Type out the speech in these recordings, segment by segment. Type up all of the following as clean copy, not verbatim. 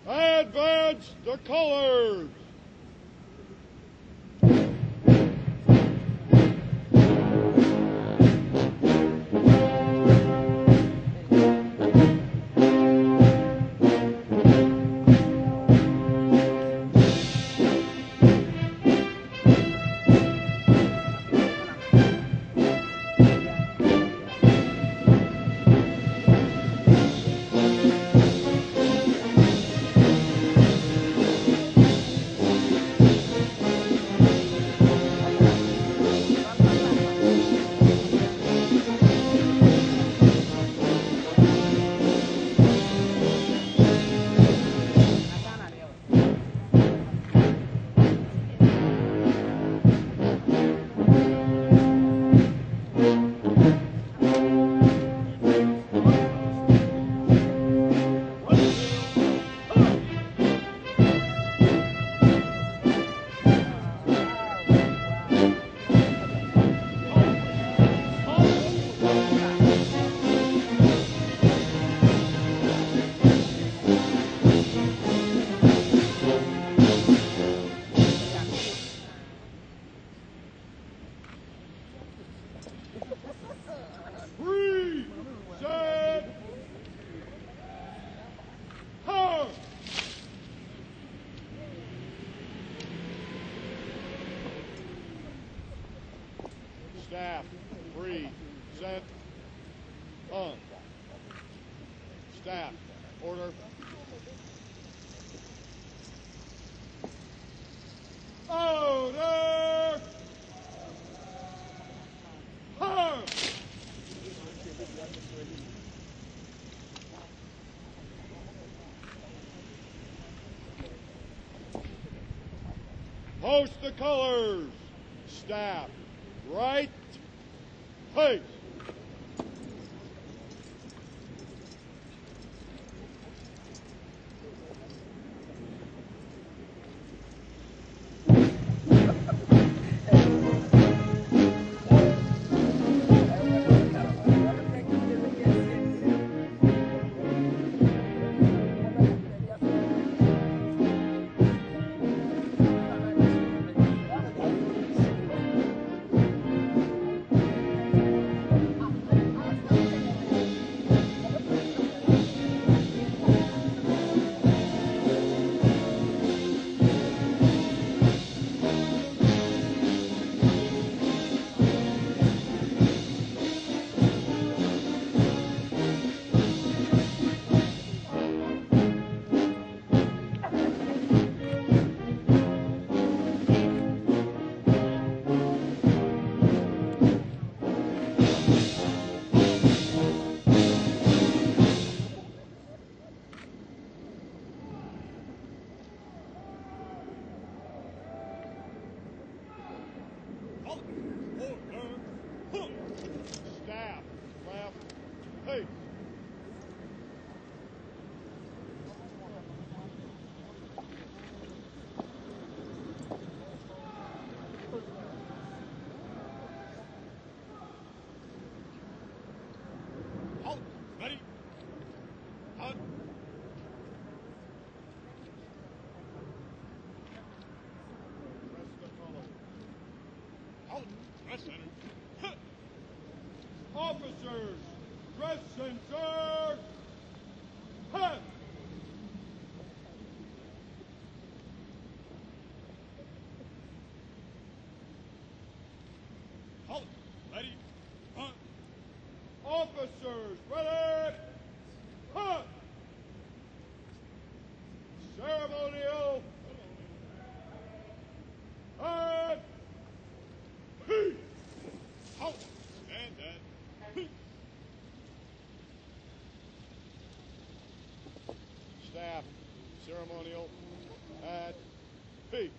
Advance the colors! Staff, free, set, on. Staff, order. Order! Hard! Host the colors. Staff, right, face. Staff, left, face. Halt, ready, hunt. Press the color. Halt, press center. Officers, dress center, head. Halt, ready, hunt. Officers, ready, hunt. Ceremonial, and peace. Halt, stand at peace. Staff, ceremonial, At peace.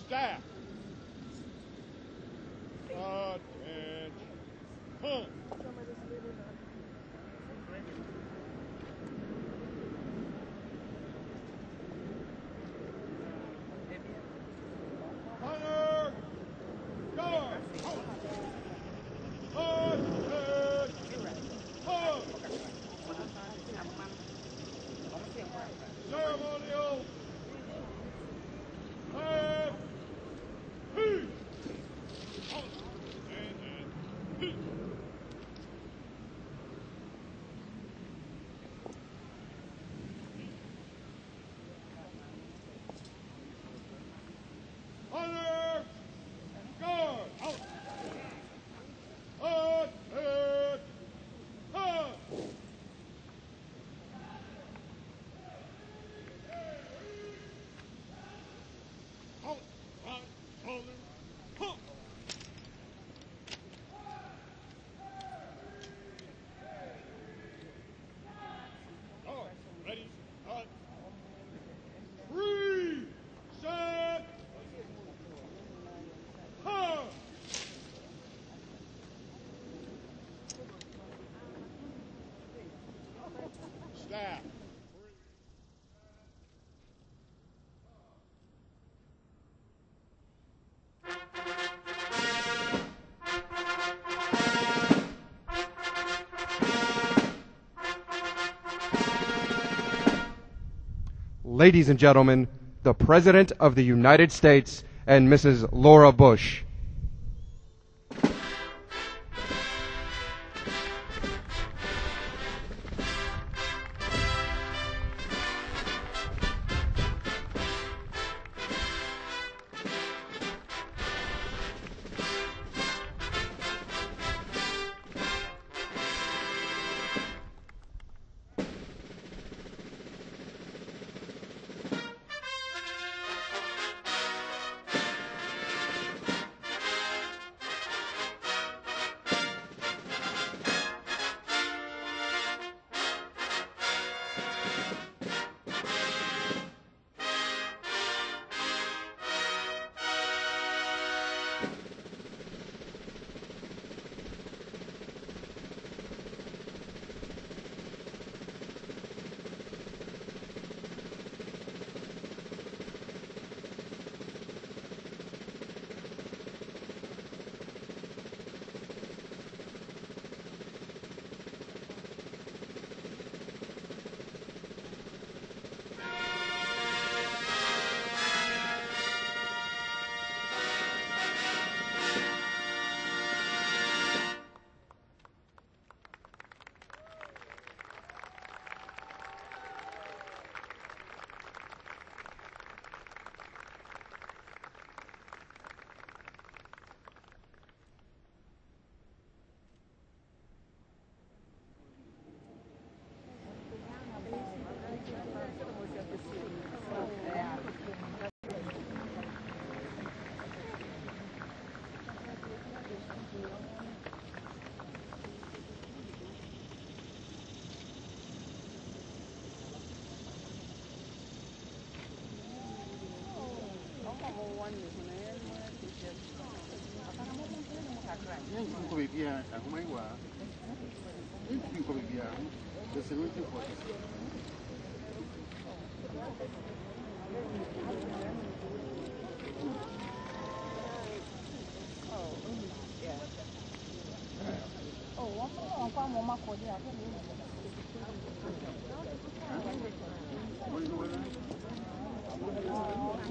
Staff. Attention. Huh. Honor. Guard. Attention. Huh. Ceremonial. And peace. Peace. Honor. Guard. Out. Attention. Huh. Out. Right. Honor. Huh. All right. Ready. Cut. Three. Set. Huh. Staff. Ladies and gentlemen, the President of the United States and Mrs. Laura Bush.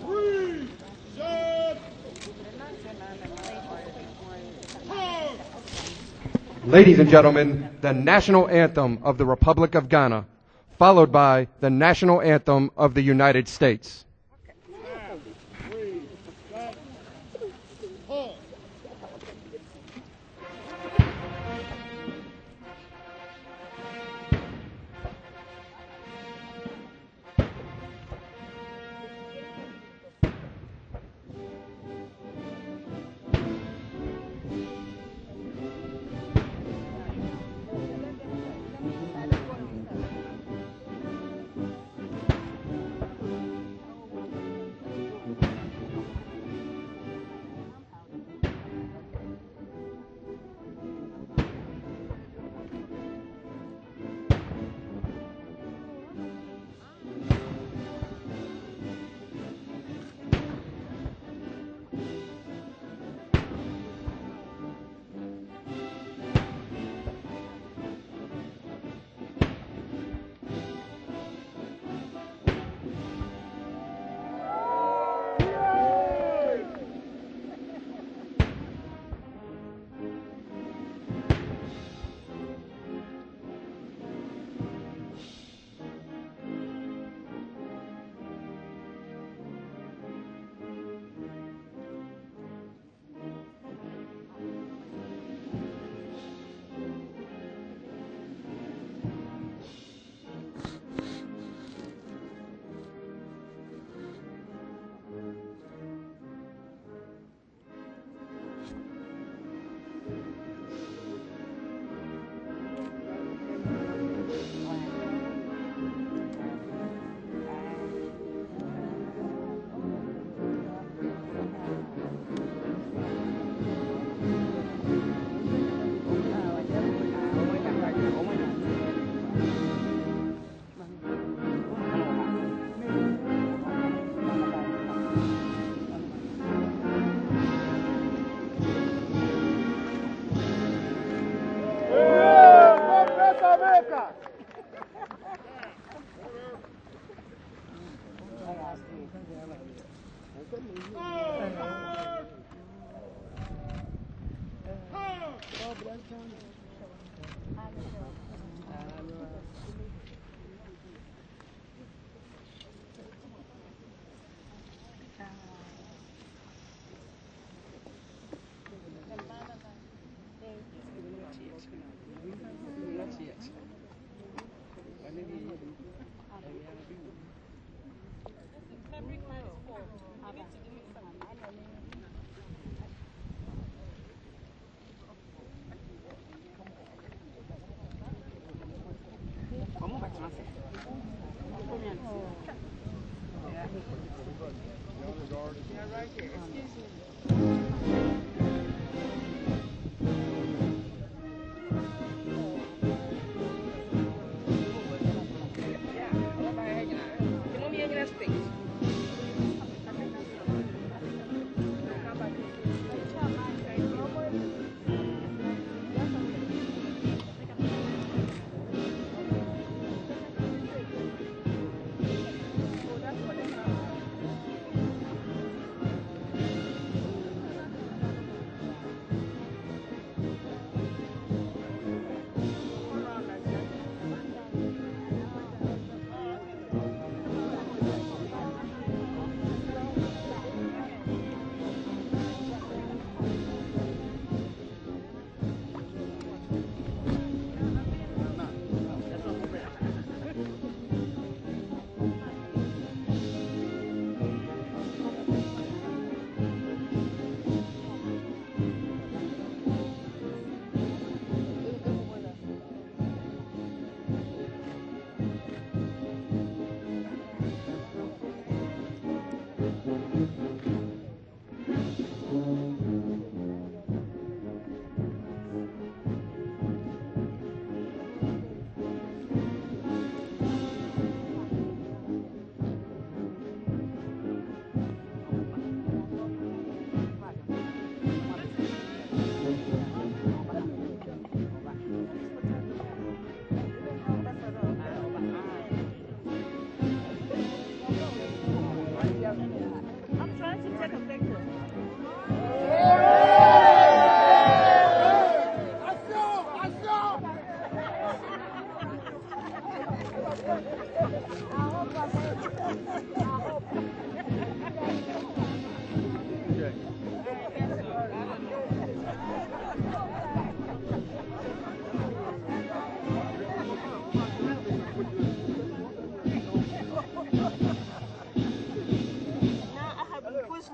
Three. Set. Huh. Ladies and gentlemen, the national anthem of the Republic of Ghana, followed by the national anthem of the United States. Three. Set. Huh.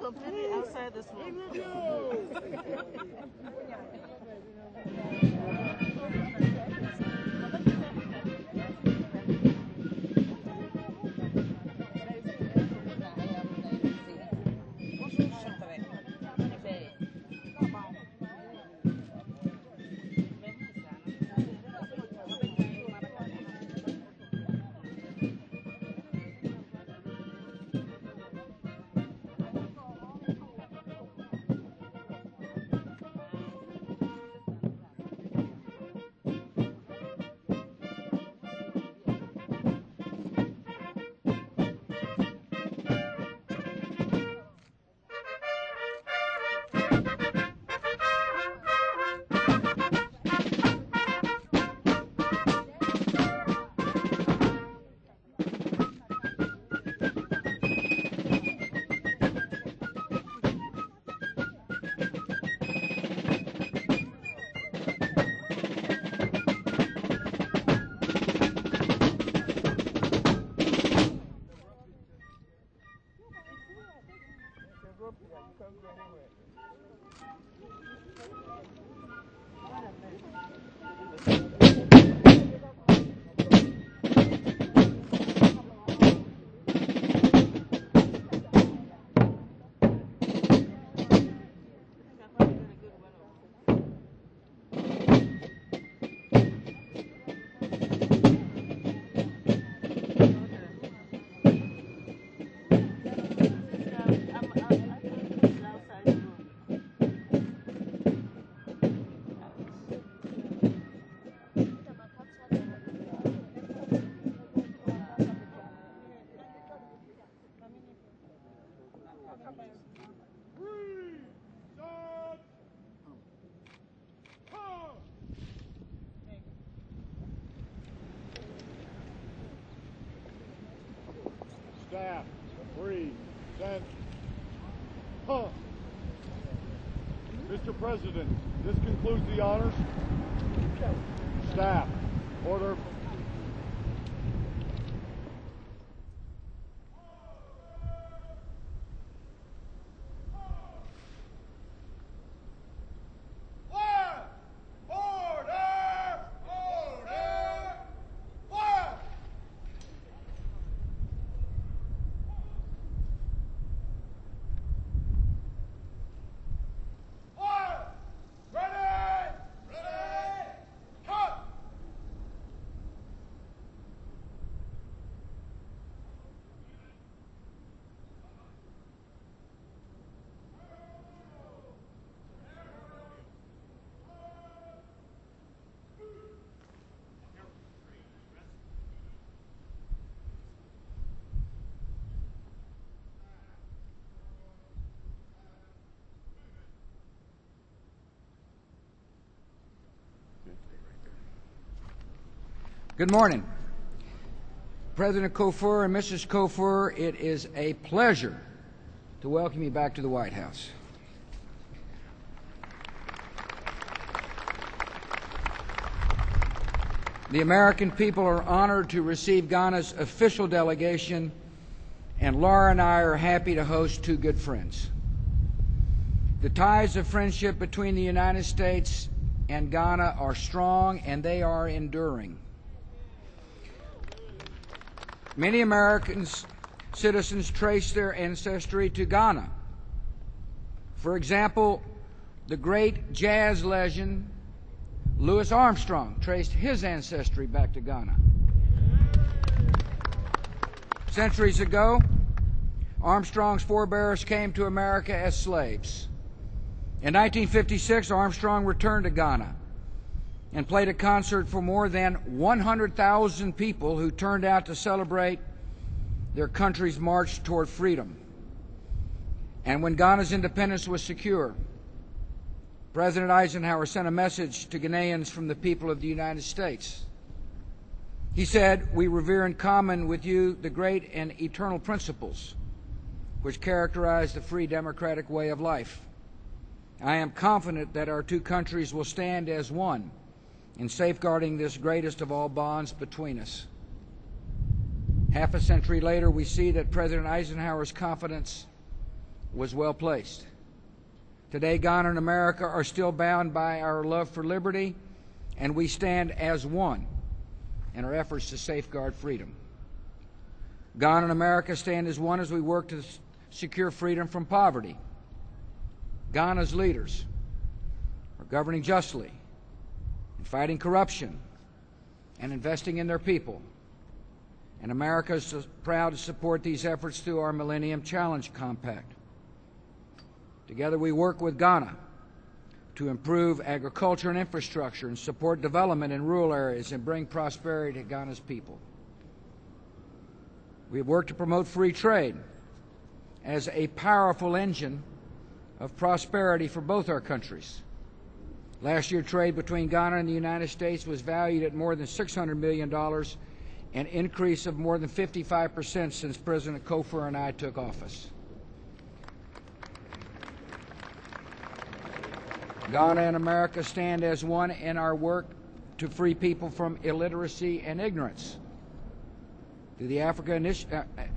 Completely outside this room. Staff, breathe, set, huh. Mr. President, this concludes the honors. Staff, order. Good morning. President Kufuor and Mrs. Kufuor, it is a pleasure to welcome you back to the White House. The American people are honored to receive Ghana's official delegation, and Laura and I are happy to host two good friends. The ties of friendship between the United States and Ghana are strong, and they are enduring. Many American citizens trace their ancestry to Ghana. For example, the great jazz legend Louis Armstrong traced his ancestry back to Ghana. Centuries ago, Armstrong's forebears came to America as slaves. In 1956, Armstrong returned to Ghana and played a concert for more than 100,000 people who turned out to celebrate their country's march toward freedom. And when Ghana's independence was secure, President Eisenhower sent a message to Ghanaians from the people of the United States. He said, "We revere in common with you the great and eternal principles which characterize the free democratic way of life. I am confident that our two countries will stand as one in safeguarding this greatest of all bonds between us." Half a century later, we see that President Eisenhower's confidence was well placed. Today, Ghana and America are still bound by our love for liberty, and we stand as one in our efforts to safeguard freedom. Ghana and America stand as one as we work to secure freedom from poverty. Ghana's leaders are governing justly, fighting corruption, and investing in their people. And America is proud to support these efforts through our Millennium Challenge Compact. Together we work with Ghana to improve agriculture and infrastructure and support development in rural areas and bring prosperity to Ghana's people. We have worked to promote free trade as a powerful engine of prosperity for both our countries. Last year, trade between Ghana and the United States was valued at more than $600 million, an increase of more than 55% since President Kufuor and I took office. Ghana and America stand as one in our work to free people from illiteracy and ignorance. Through the Africa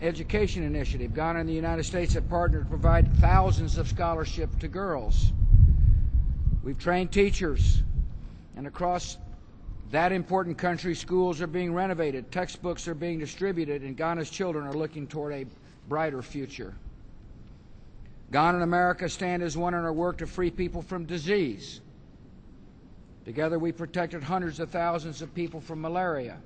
Education Initiative, Ghana and the United States have partnered to provide thousands of scholarships to girls. We've trained teachers, and across that important country, schools are being renovated, textbooks are being distributed, and Ghana's children are looking toward a brighter future. Ghana and America stand as one in our work to free people from disease. Together we protected hundreds of thousands of people from malaria.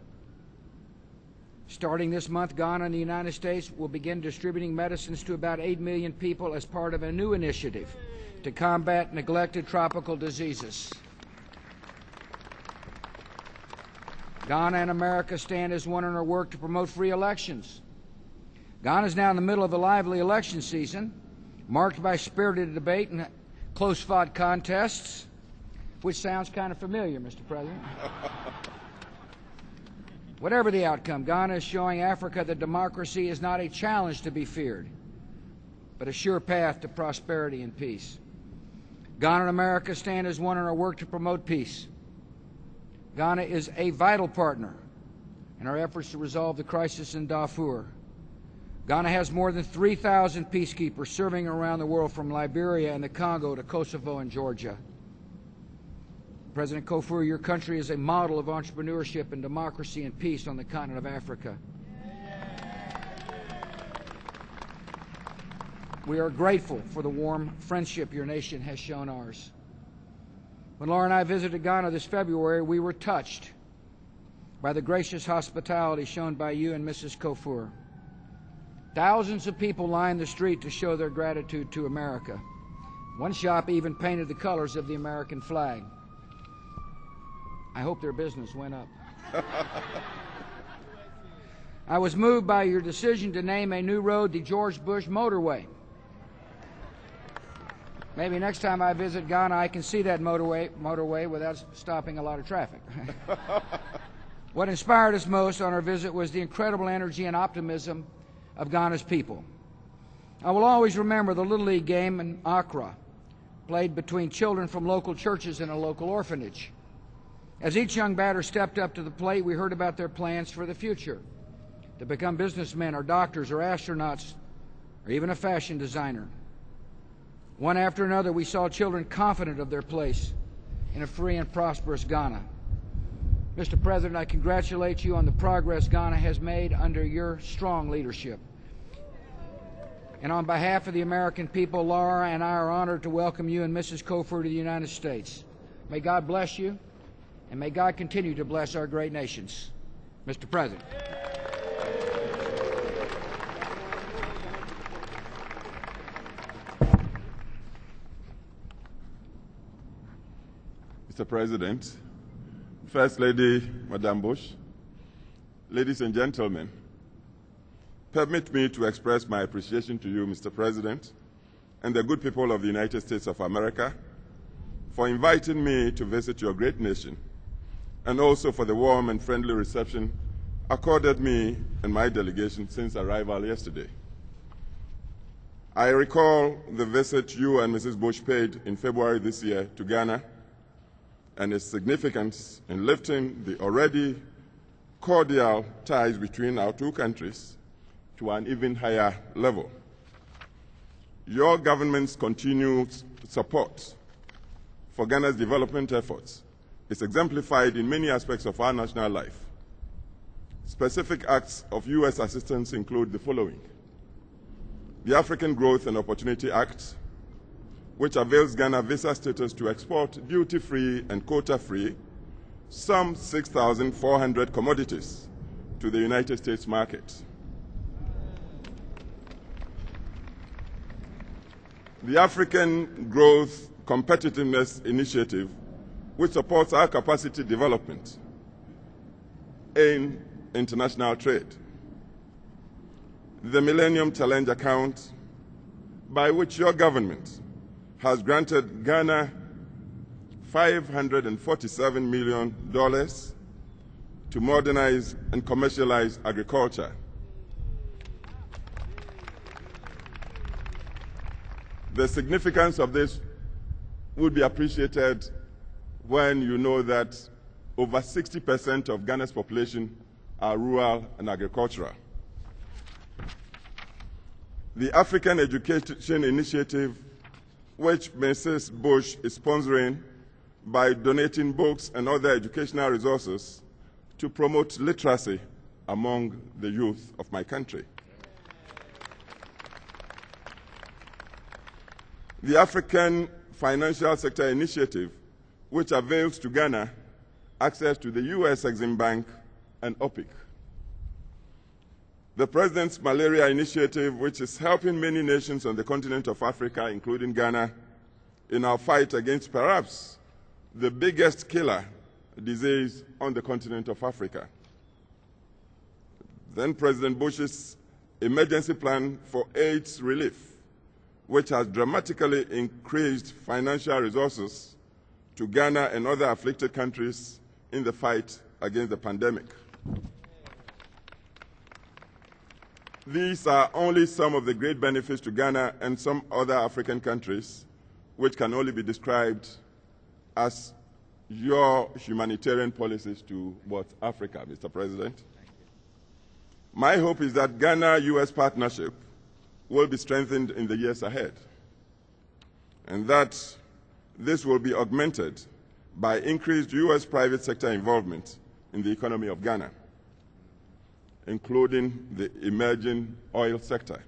Starting this month, Ghana and the United States will begin distributing medicines to about 8 million people as part of a new initiative to combat neglected tropical diseases. Ghana and America stand as one in our work to promote free elections. Ghana is now in the middle of a lively election season, marked by spirited debate and close-fought contests, which sounds kind of familiar, Mr. President. Whatever the outcome, Ghana is showing Africa that democracy is not a challenge to be feared, but a sure path to prosperity and peace. Ghana and America stand as one in our work to promote peace. Ghana is a vital partner in our efforts to resolve the crisis in Darfur. Ghana has more than 3,000 peacekeepers serving around the world, from Liberia and the Congo to Kosovo and Georgia. President Kufuor, your country is a model of entrepreneurship and democracy and peace on the continent of Africa. We are grateful for the warm friendship your nation has shown ours. When Laura and I visited Ghana this February, we were touched by the gracious hospitality shown by you and Mrs. Kufuor. Thousands of people lined the street to show their gratitude to America. One shop even painted the colors of the American flag. I hope their business went up. I was moved by your decision to name a new road the George Bush Motorway. Maybe next time I visit Ghana, I can see that motorway without stopping a lot of traffic. What inspired us most on our visit was the incredible energy and optimism of Ghana's people. I will always remember the Little League game in Accra, played between children from local churches in a local orphanage. As each young batter stepped up to the plate, we heard about their plans for the future, to become businessmen or doctors or astronauts or even a fashion designer. One after another, we saw children confident of their place in a free and prosperous Ghana. Mr. President, I congratulate you on the progress Ghana has made under your strong leadership. And on behalf of the American people, Laura and I are honored to welcome you and Mrs. Kufuor to the United States. May God bless you, and may God continue to bless our great nations. Mr. President. Mr. President, First Lady, Madam Bush, ladies and gentlemen, permit me to express my appreciation to you, Mr. President, and the good people of the United States of America for inviting me to visit your great nation, and also for the warm and friendly reception accorded me and my delegation since arrival yesterday. I recall the visit you and Mrs. Bush paid in February this year to Ghana, and its significance in lifting the already cordial ties between our two countries to an even higher level. Your government's continued support for Ghana's development efforts is exemplified in many aspects of our national life. Specific acts of U.S. assistance include the following: the African Growth and Opportunity Act, which avails Ghana visa status to export duty-free and quota-free some 6,400 commodities to the United States market. The African Growth Competitiveness Initiative, which supports our capacity development in international trade. The Millennium Challenge Account, by which your government has granted Ghana $547 million to modernize and commercialize agriculture. The significance of this would be appreciated when you know that over 60% of Ghana's population are rural and agricultural. The African Education Initiative, which Mrs. Bush is sponsoring by donating books and other educational resources to promote literacy among the youth of my country. The African Financial Sector Initiative, which avails to Ghana access to the U.S. Exim Bank and OPIC. The President's Malaria Initiative, which is helping many nations on the continent of Africa, including Ghana, in our fight against perhaps the biggest killer disease on the continent of Africa. Then President Bush's emergency plan for AIDS relief, which has dramatically increased financial resources to Ghana and other afflicted countries in the fight against the pandemic. These are only some of the great benefits to Ghana and some other African countries, which can only be described as your humanitarian policies towards Africa, Mr. President. My hope is that Ghana-US partnership will be strengthened in the years ahead, and that this will be augmented by increased US private sector involvement in the economy of Ghana, including the emerging oil sector.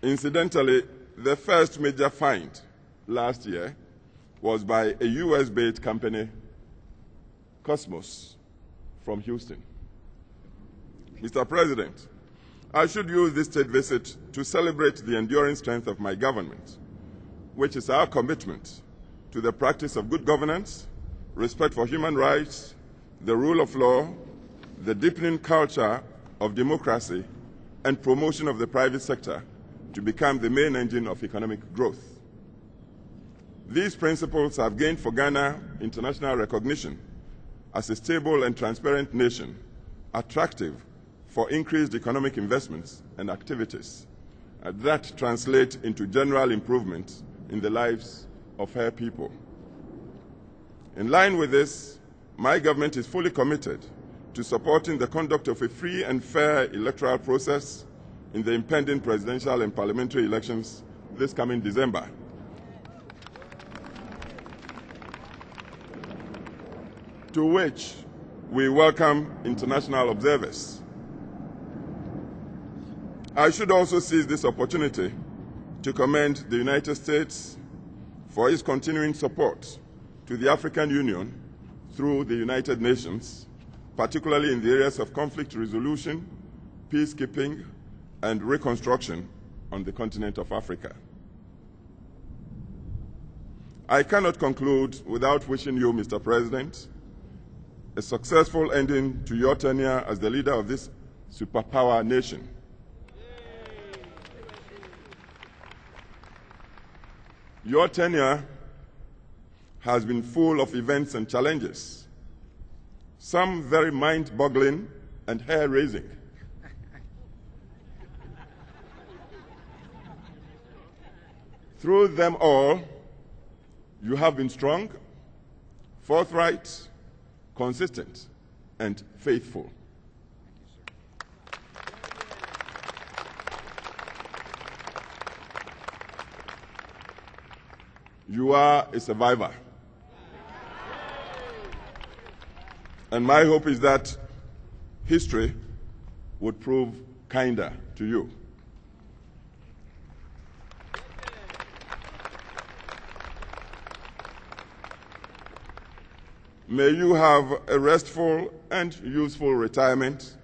Incidentally, the first major find last year was by a US-based company, Cosmos, from Houston. Mr. President, I should use this state visit to celebrate the enduring strength of my government, which is our commitment to the practice of good governance, respect for human rights, the rule of law, the deepening culture of democracy, and promotion of the private sector to become the main engine of economic growth. These principles have gained for Ghana international recognition as a stable and transparent nation, attractive for increased economic investments and activities that translate into general improvement in the lives of her people. In line with this, my government is fully committed to supporting the conduct of a free and fair electoral process in the impending presidential and parliamentary elections this coming December. To which we welcome international observers. I should also seize this opportunity to commend the United States for its continuing support to the African Union through the United Nations, particularly in the areas of conflict resolution, peacekeeping, and reconstruction on the continent of Africa. I cannot conclude without wishing you, Mr. President, a successful ending to your tenure as the leader of this superpower nation. Your tenure has been full of events and challenges, some very mind-boggling and hair-raising. Through them all, you have been strong, forthright, consistent, and faithful. You are a survivor. And my hope is that history would prove kinder to you. May you have a restful and useful retirement.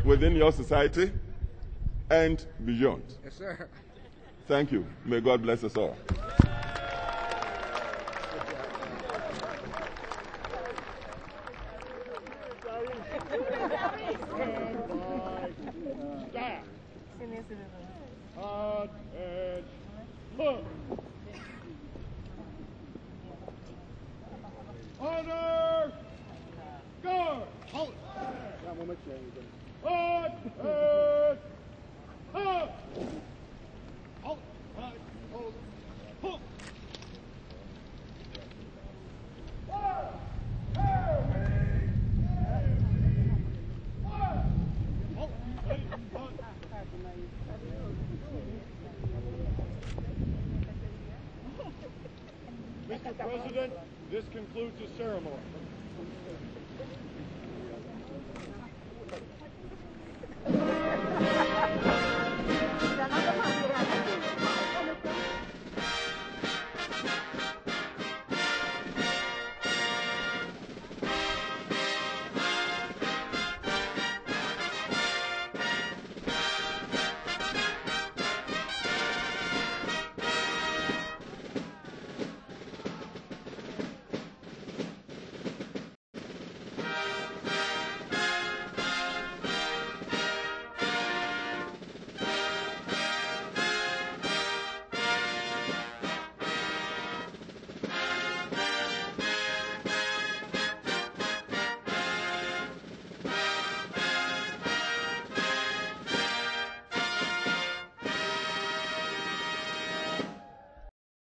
Within your society and beyond. Yes, sir. Thank you. May God bless us all. Order! Guard! Halt! Mr. President, this concludes the ceremony.